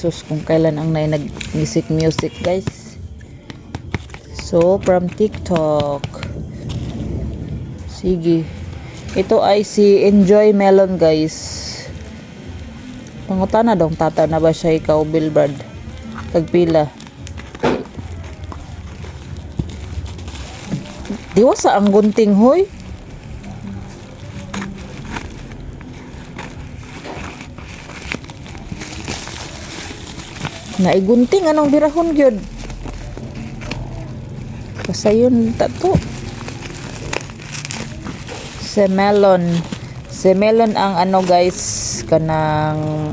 sus kung kailan ang nag-music guys. So from TikTok. Sige. Ito ay si Enjoy Melon guys. Pangutana dong tata na ba siya ikaw Billboard? Tagpila. Diwa sa ang gunting hoy. Naigunting anong birahon gyud. Kasayon tato. Si melon ang ano guys kanang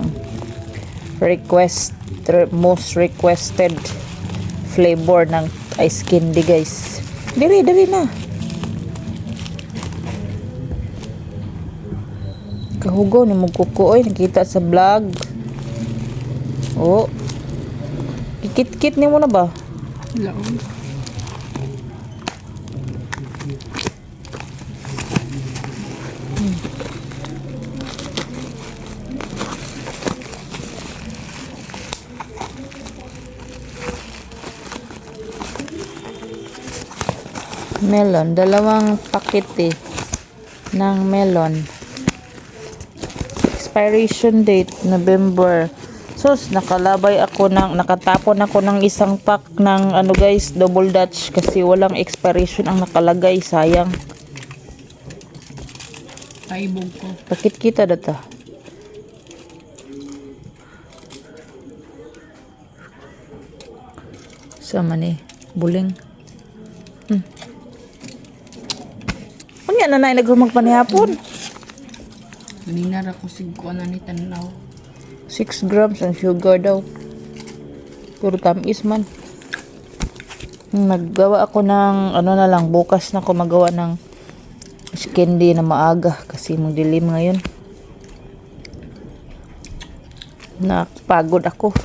most requested flavor ng ice candy guys. Diri na. Kahugaw ni mo kuko oy nakita sa vlog. Oh. Kit-kit ni mo na ba? Laon. Melon, dalawang pakete ng melon. Expiration date November. Sus, nakatapon ako ng isang pack ng ano guys, double dutch kasi walang expiration ang nakalagay, sayang. Paibog ko. Bakit kita data? Sama ni buling. Unya na naghumag panihapon. Maninara ko sigko na ni tanaw. 6 grams ang sugar daw. Puro tamis man. Naggawa ako ng ano na lang, bukas na ako magawa ng candy na maaga kasi magdilim ngayon. Napagod ako.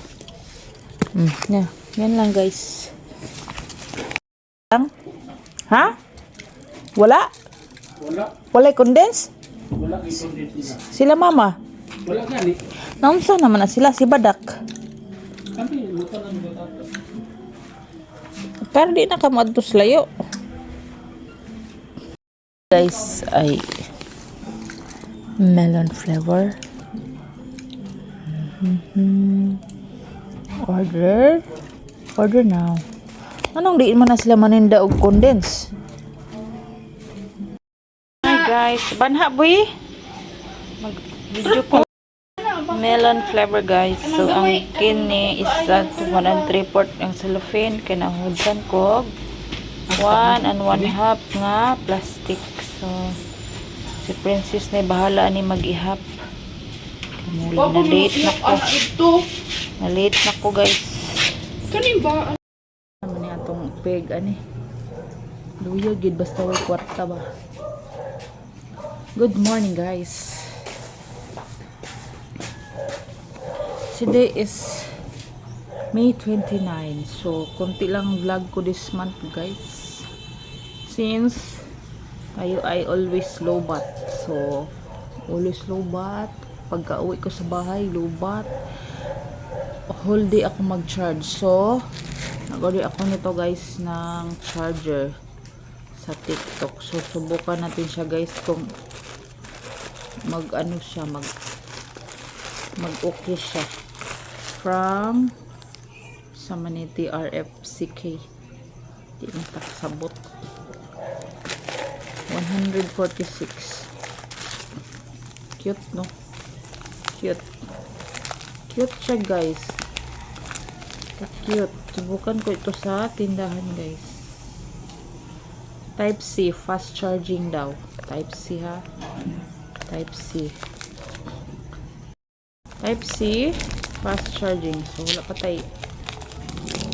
Yan lang guys. Ha? Wala? Wala condense? Wala kay condense. Sila mama? Wala gani. Naunsa naman na sila si Badak. Kami luto na mo tato. Pero di na ka maadtos layo. Guys, ay melon flavor. Order now. Anong di man na sila maninda og condense? Hi guys, banha boy. Mag-video ko. Melon flavor guys. So ang kini is 1 3/4 ang cellophane kinahudsan ko 1 1/2 nga plastic. So si Princess na bahala ni mag-ihap. Na late na ko. Na late na ko guys. Kani ba? Ano ni atong peg ani? Luyo gid basta way kwarta ba. Good morning guys. Today is May 29. So, konti lang vlog ko this month, guys. Since tayo ay always low bat. So, always low bat. Pagka uwi ko sa bahay, low bat. Whole day ako mag-charge. So, nag-order ako nito, guys, ng charger sa TikTok. So, subukan natin siya, guys, kung mag-ano siya, mag-okay siya. From sa Maniti RFCK di nakasabot 146. Cute no? Cute siya guys. Cute. Subukan ko ito sa tindahan guys. Type C fast charging daw. Type C ha. Type C fast charging. So wala pa tayo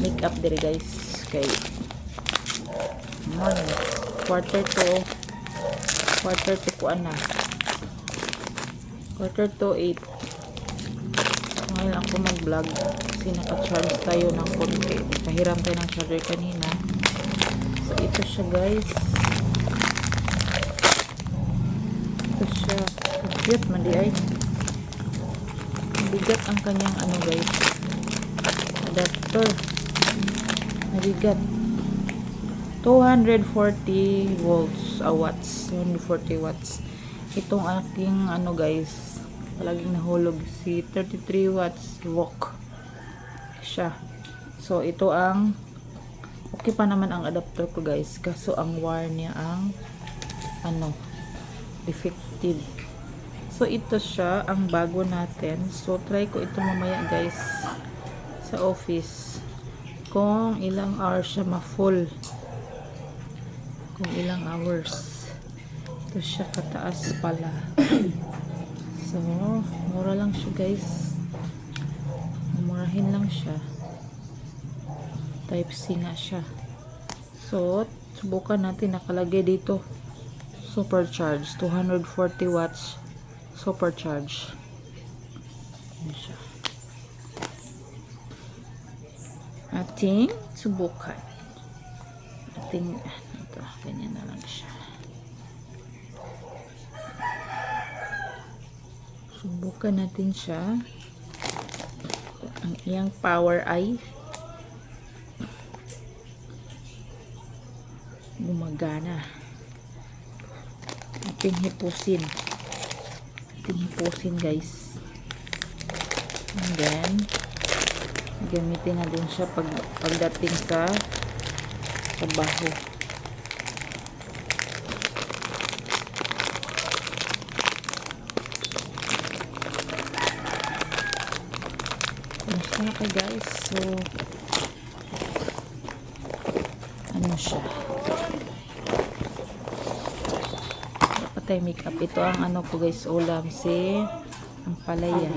make up dire guys kay quarter to kuan na quarter to 8. Ngayon ako mag vlog kasi naka-charge tayo ng konti. Nakahiram tayo ng charger kanina. So ito siya guys. Ito siya. Cute man di ay. Bigat ang kanyang ano guys adapter. Nabigat. 240 volts, watts. 240 watts. Itong aking ano guys, palaging nahulog si 33 watts wok siya. So ito ang okay pa naman ang adapter ko guys, kaso ang wire niya ang ano, effective. So ito siya ang bago natin. So try ko ito mamaya guys sa office kung ilang hours siya ma-full, kung ilang hours. Ito siya kataas pala. So mura lang siya guys, murahin lang siya. Type C nga siya. So subukan natin, nakalagay dito supercharge, 240 watts supercharge. Ano siya, ating subukan. Ating ito, ganyan na lang siya. Subukan natin siya. Ang iyang power ay gumagana. Ating hipusin. Ating hipusin guys. And then gamitin na din siya pagdating sa baho. Ano siya guys? So ano siya? Dapat tayo make up. Ito ang ano ko guys, ulam si ang palaya.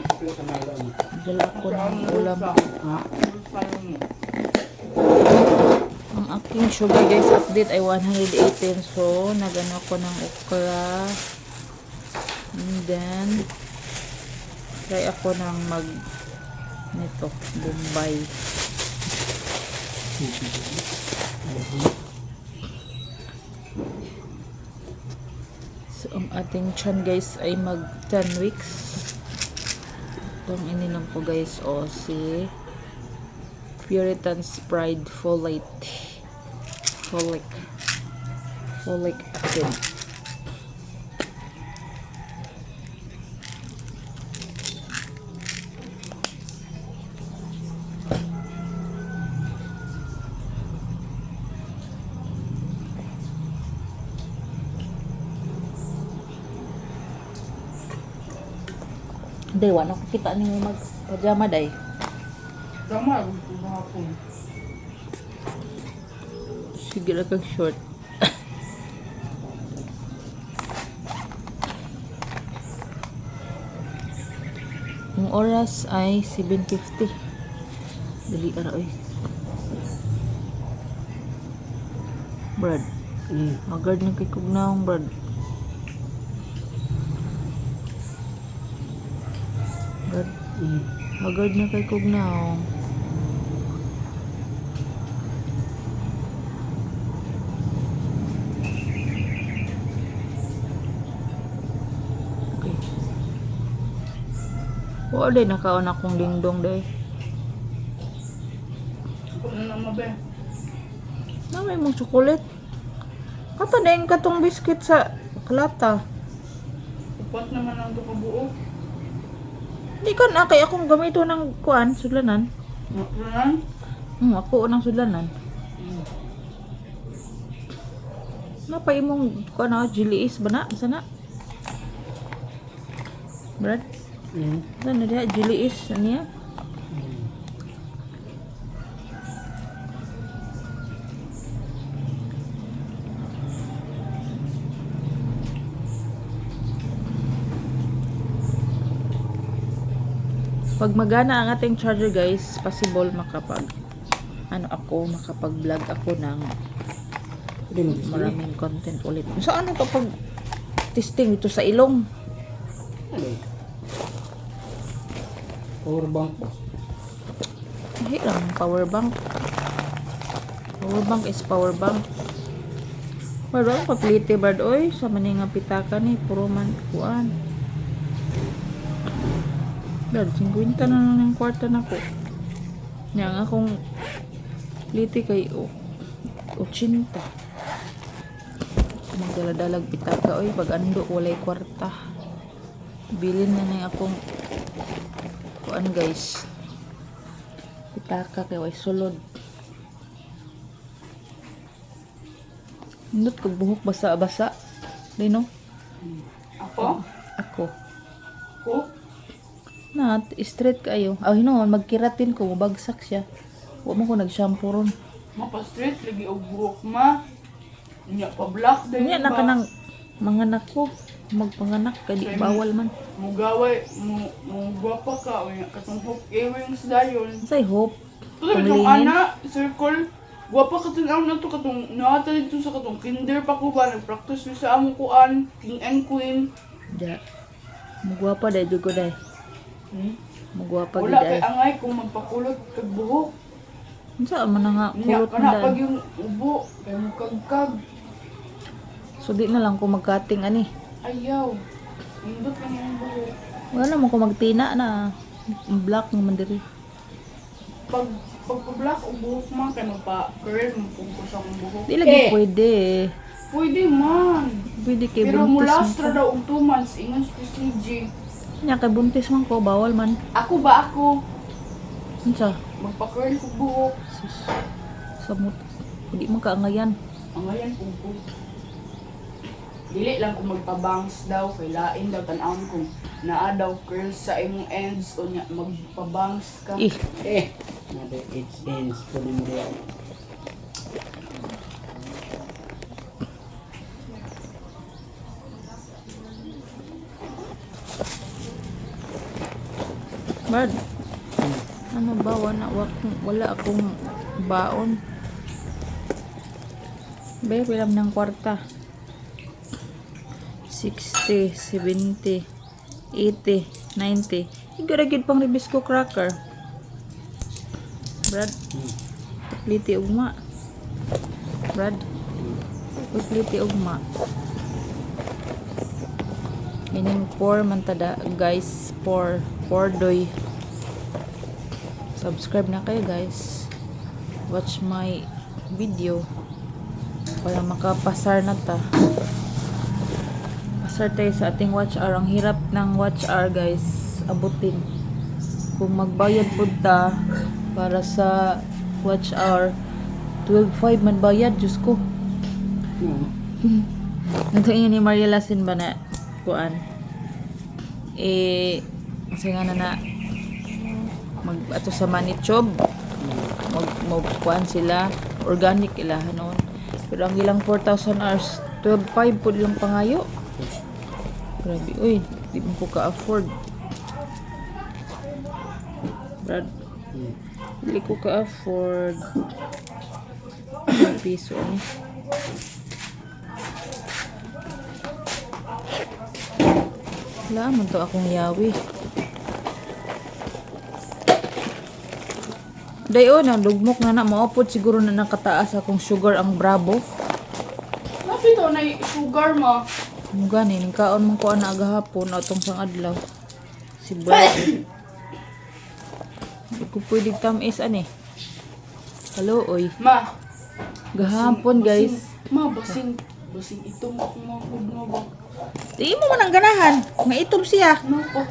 Dala ko ng ulam. Ang aking sugar guys update ay 118. So nagano ko ng okra. And then try ako ng nito, Bombay. So ang ating tiyan guys ay mag 10 weeks. Itong ininom ko guys si Puritan's Pride folic acid. Day, wala ko kita ni mag-pajama, day. Tama, gusto na ako. Sige lang kang short. Ang oras ay 7:50. Dali ara oy. Brad. Magard na kay kugnaong, Brad. Brad. Magard na kay kugnaong. Okay. Wala day nakaon akong dingdong day. Ano naman ba? Namay mong chocolate. Kata daing katong biscuit sa klata. Upat naman ang kabuo. Di ka na kay akong gamito ng kuan, sudlanan. Matunan? Ako ng sudlanan. Napay imong kuan na jiliis ba na? Sana? Brad? Sana diha jiliis niya? Pag magana ang ating charger guys, possible makapag-vlog ako ng maraming content ulit. So ano kapag testing dito sa ilong? Power bank po. Hindi lang power bank. Power bank is power bank. Pero kapilite bad oy sa maning nga pitaka ni puro man kuan. Dad, 50 na lang yung kwarta na ko. Yang akong liti kay 80. Magdala-dalag pitaka oy pag ando walay kwarta. Bilin na ning akong kuan guys. Pitaka kay way sulod. Nindot kog buhok basa-basa. Lino? Ako? Ako. Ko? Na, straight kayo. Ah, hinuon, magkiratin ko, mabagsak siya. Huwag mo ko nag-shampoo ron. Mapa-straight lagi og buhok ma. Nya pa-black din Kanya na ka ng mga anak ko. Magpanganak ka, di bawal man. Mugaway, mo gwapa ka o nya katong hook earrings dayon. Say hope. Tuloy itong Panglingin. ana, circle. Gwapa ka tinaw na to katong naata dito sa katong kinder pa ko ba nag-practice mi sa among kuan, king and queen. Da. Magwapa dahil jugo dahil. Magwapa Wala dahil. kay angay kung magpakulot kag buhok. Saan man na nga Nya kulot kana na pag dahil. yung ubo kay mo kagkag. So di na lang ko magkating ani. Ayaw. Indot lang yung buhok. Wala naman ko magtina na. Black naman diri. Pagpa-black o buhok man kay magpa-curl mo kung sa mong buhok. Di lagi pwede. Pwede man. Pwede kay Pero buntis mula man astra ko. daw og 2 months ingon sa CG. Nya kay buntis man ko, bawal man. Ako ba ako? Unsa? Magpa-curl ko buhok. Sus. Samot. Hindi man kaangayan. Ang ngayon kung po. Dili lang kung magpabangs daw, kay lain daw tan-awon kung naa daw curls sa imong ends o nya magpabangs ka. Another 8 ends ko din mo yan. Brad, ano ba? Wala akong baon. Be, pilam ng kwarta. 60, 70, 80, 90. Iguragid pang ribisco cracker. Brad, pliti ugma. Brad, pliti ugma. Ining 4 man tada, guys. 4 doy. Subscribe na kayo, guys. Watch my video para makapasar na ta. Pasar tayo sa ating watch hour. Ang hirap ng watch hour, guys, abutin. Kung magbayad po ta para sa watch hour, 12.5 man bayad, Diyos ko. Natuin ni Maria Lasin ba na kuan? Kasi nga na ato sa Manichob magkuan sila organic ilahan noon, pero ang ilang 4,000 hours 12.5 po ilang pangayo. Grabe, uy, di mo ko ka-afford, Brad. Hindi ko ka-afford. Piso ni. Wala man to akong yawi. Dayon, ang dugmok na maupod siguro na nakataas akong sugar ang Bravo. Lapit to na sugar mo. Ang ganin, kaon mong kuan na agahapon o itong sang adlaw. Si Bravo. Hindi ko pwede tamis ani. Hello, oy. Ma. Gahapon, guys. Ma, basing itong ako mga kudno ba? Di mo man ang ganahan. Nga itom siya. Ano po?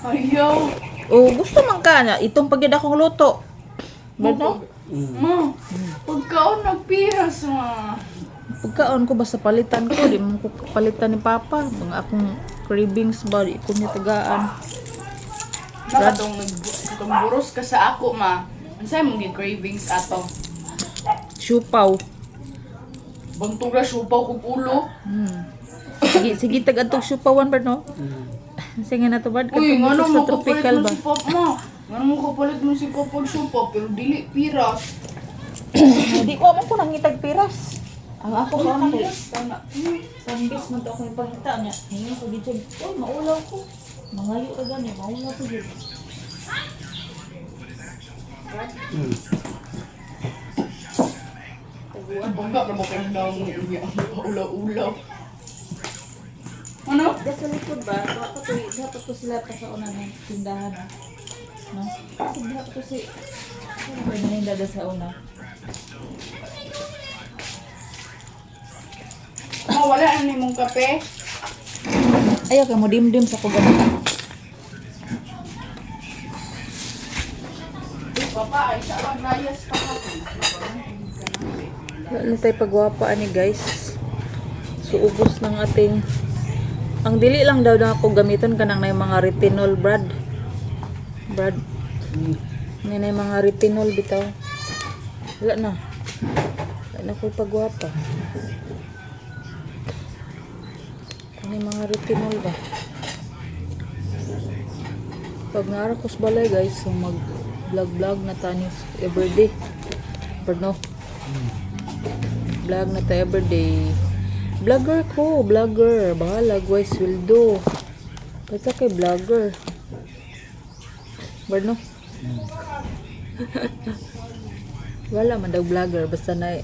Ayaw. O, gusto man ka na. Itong pagyad akong luto. Ano? Ma, pagkaon nagpiras ma. Pagkaon ko basta palitan ko. Di mo ko palitan ni Papa. Mga akong cravings ba. Di ko niya tagaan. Nakatong buros ka sa ako ma. Ang sa'yo mong cravings ato. Siupaw. Bantog na supaw kong ulo. Sige, tag-atog siupawan ba, no? Sige na to ba? Uy, Katong ngano sa mo tropical kapalit mo ba? si Pop ma? Ngano mo kapalit mo si Pop pag supaw pero dili piras. Hindi ko mo ko nangitag piras. Ang ako sa una ko. Piras kana. Pambis man to ako yung pangita niya. Ngayon ko dito. Uy, maulaw ko. Mangayo ka gani. Maulaw ko dito. Bangga na mo kayo daw mo ulaw-ulaw. Ano? Dahil sa likod ba? Dapat ko sila pa sa una ng tindahan. No? Hindi ako kasi ano ba yung dada sa una? Wala na ni mong kape. Ayaw ka mo dim-dim sa kugan. Papa, ay sa rayas pa ka. Wala na tayo pagwapaan ni guys. So, ubos ng ating... Ang dili lang daw na ako gamiton ka ng mga retinol, Brad. Brad. May na mga retinol bitaw. Wala na. Wala na ko pagwapa. Ano yung mga retinol ba? Pag narakos balay guys, so mag vlog na tanis everyday. Pero no. Vlog na tayo everyday. Vlogger ko, vlogger. Bahala, guys, will do. Basta kay vlogger. Pero no. Wala man daw vlogger. Basta na,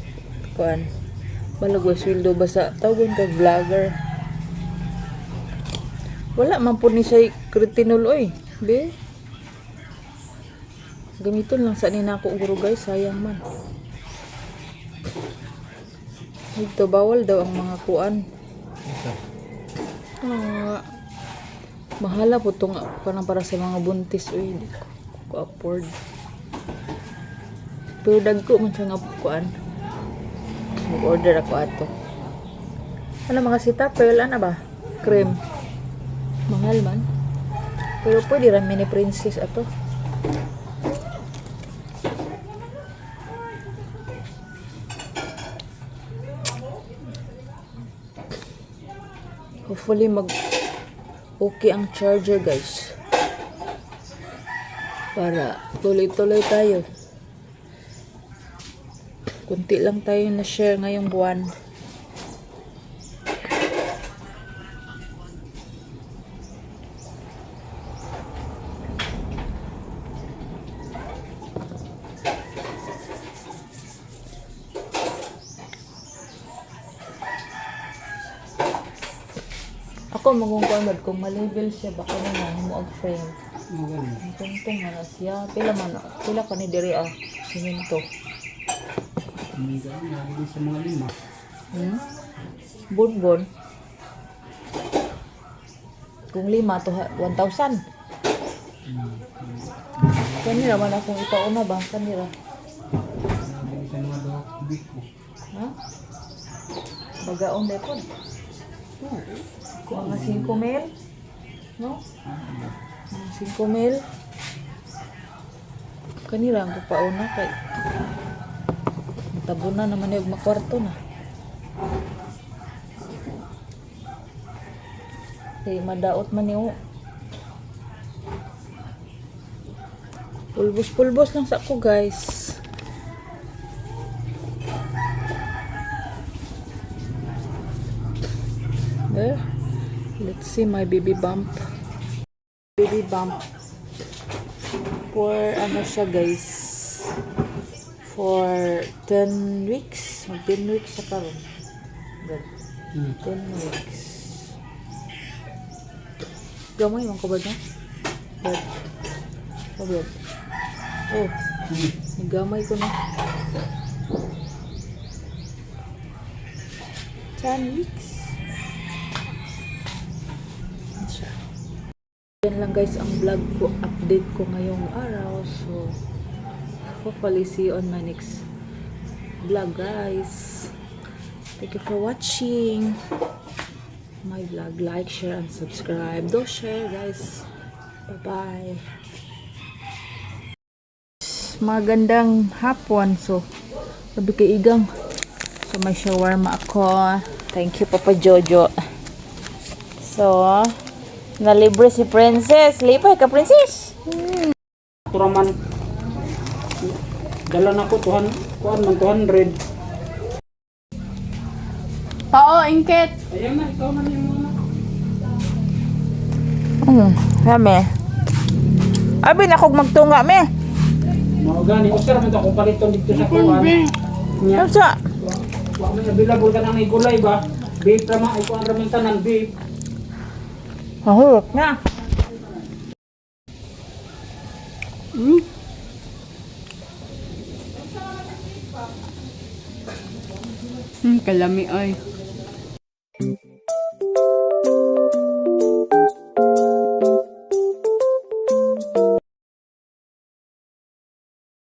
kuan. Bahala, guys, will do. Basta tawag kay vlogger. Wala man po ni siya kretinol, oy. Be. Gamiton lang sa nina ako guro guys, sayang man. Ito bawal daw ang mga kuan. Mahala po tong parang para sa mga buntis, oy. Di ko afford. Pero dagko man siya nga kuan. Mag-order ako ato. Ano mga sita, pearl na ba? Cream. Mahal man. Pero pwede rin mini princess ato. Hopefully mag okay ang charger guys. Para tuloy-tuloy tayo. Kunti lang tayo na share ngayong buwan. Ako magungkuan bad kung malabel siya baka naman mo ag frame. Ang tungtong na siya. Pila ka ni diri simento. Sa mga lima. Bonbon. Kung 5 to 1,000. Kanira man akong ipauna ba? Kanira. Sa mga daw biko. Ha? Bagaon depon. Mga 5 mil. No? Mga 5 mil. Kanira ang pauna kay tabunan naman yung makwarto na. Kaya madaot man yung pulbos lang sa ako guys. There. Let's see my baby bump. Baby bump. For ano siya guys. For 10 weeks. Mag 10 weeks siya karon. Good. 10 weeks. Gamay man ko ba na? Good. Oh, good. Oh. Gamay ko na. 10 weeks. Siya. Yan lang guys ang vlog ko. Update ko ngayong araw. So, hopefully see you on my next vlog guys. Thank you for watching my vlog. Like, share, and subscribe. Do share guys. Bye bye. Magandang hapon. So sabi kay Igang, so may shawarma ako. Thank you Papa Jojo. So nalibre si Princess. Lipay ka Princess. Turaman. Dala na ko 200. Pao, ingket. Ayan na, ikaw na yung muna. Kami. Abi na kog magtunga me. Mga gani, Oscar, man ito kung paliton dito sa kuwan. Nya, Sa wak mo available ka ng igulay ba? Beef rama, ay kuwan raming tanan, beef. mahurot na. Kalami ay.